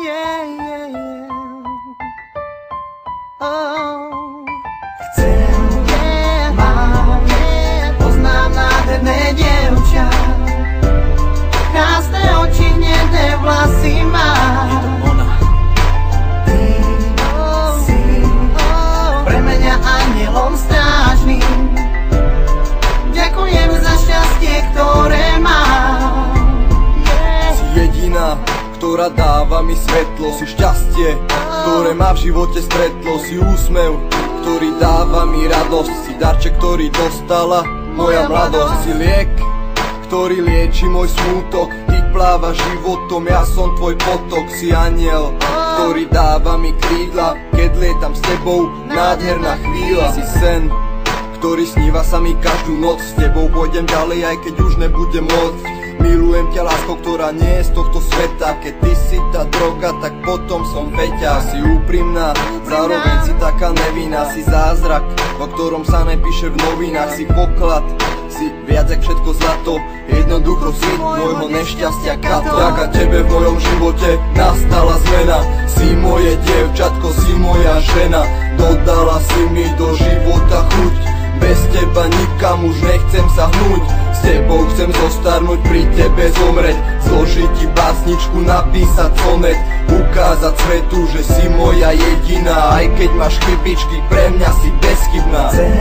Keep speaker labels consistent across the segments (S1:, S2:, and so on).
S1: Chcem mať, poznám nádherné dievča, krásne oči, hnedé vlasy má. Ty si pre mňa anielom strážnym. Ďakujem za šťastie, ktoré mám.
S2: Si jediná, ktorá dáva mi svetlo. Si šťastie, ktoré ma v živote stretlo. Si úsmev, ktorý dáva mi radosť. Si darček, ktorý dostala moja mladosť. Si liek, ktorý lieči môj smútok. Ty plávaš životom, ja som tvoj potok. Si aniel, ktorý dáva mi krídla, keď lietam s tebou, nádherná chvíľa. Si sen, ktorý sníva sa mi každú noc. S tebou pôjdem ďalej, aj keď už nebudem môcť. Milujem ťa, lásko, ktorá nie je z tohto sveta. Keď ty si tá droga, tak potom som feťa. Si úprimná, zároveň si taká nevinná. Si zázrak, o ktorom sa nepíše v novinách. Si poklad, si viac jak všetko zlato. Jednoducho si môjho nešťastia kato. Vďaka tebe v mojom živote nastala zmena. Si moje dievčatko, si moja žena. Dodala si mi do života chuť. Bez teba nikam už nechcem sa hnúť. S tebou chcem zostarnúť, pri tebe zomreť. Zložiť ti básničku, napísať sonet. Ukázať svetu, že si moja jediná. Aj keď máš chybičky, pre mňa si bezchybná.
S1: Chcem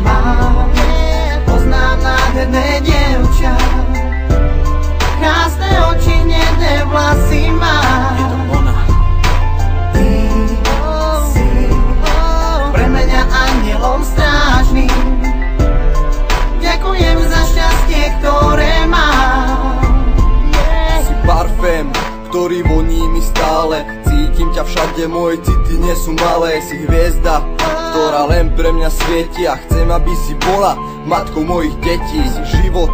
S1: mať, poznám nádherné dievča, krásne oči, hnedé vlasy má. Ty si pre mňa anielom strážnym. Ďakujem za šťastie, ktoré mám.
S2: Si parfém, ktorý voní mi stále. Cítim ťa všade, moje city nie sú malé. Si hviezda, ktorá len pre mňa svieti. A chcem, aby si bola matkou mojich detí. Si život,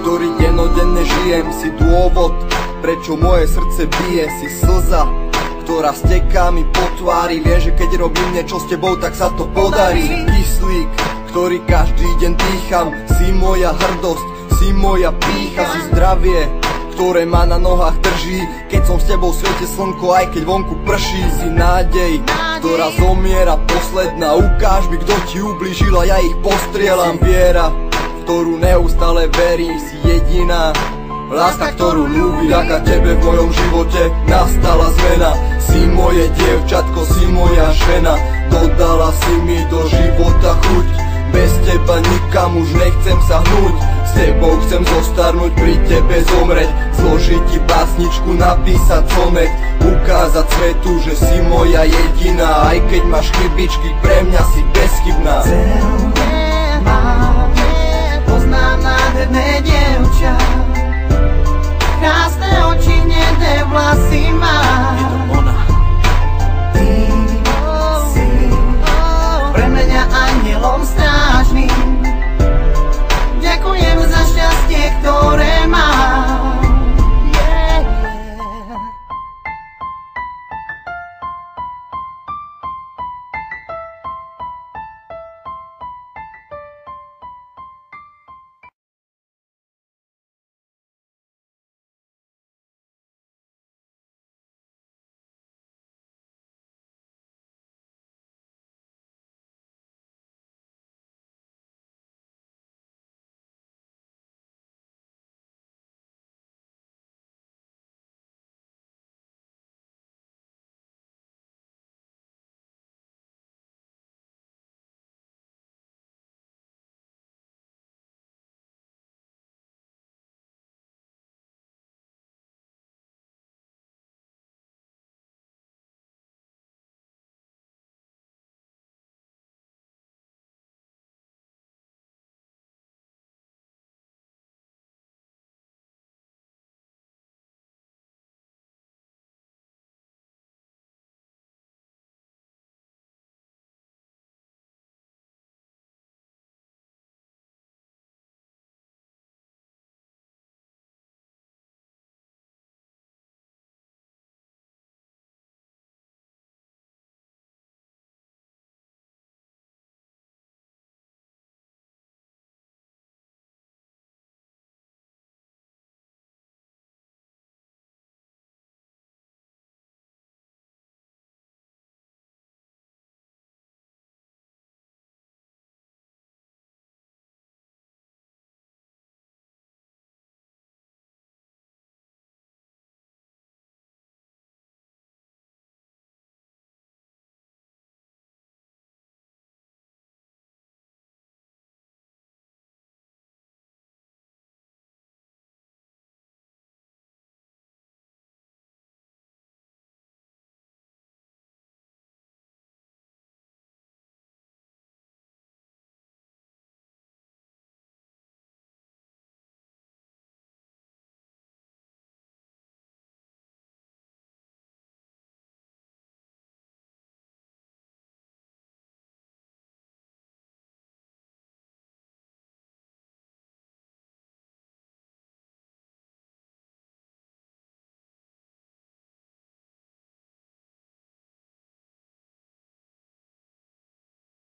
S2: ktorý dennodenne žijem. Si dôvod, prečo moje srdce bije. Si slza, ktorá steká mi po tvári. Viem, že keď robím niečo s tebou, tak sa to podarí. Si kyslík, ktorý každý deň dýcham. Si moja hrdosť, si moja pýcha. Si zdravie, ktoré ma na nohách drží. Keď som s tebou svieti slnko, aj keď vonku prší. Si nádej, ktorá zomiera posledná. Ukáž mi, kto ti ublížil a ja ich postrieľam. Si viera, v ktorú neustále verím. Si jediná láska, ktorú ľúbim. Vďaka tebe v mojom živote nastala zmena. Si moje dievčatko, si moja žena. Dodala si mi do života chuť. Bez teba nikam už nechcem sa hnúť. S tebou chcem zostarnúť, pri tebe zomreť. Zložiť ti básničku, napísať sonet. Ukázať svetu, že si moja jediná. Aj keď máš chybičky, pre mňa si bezchybná.
S1: Chcem mať, poznám nádherné dievča,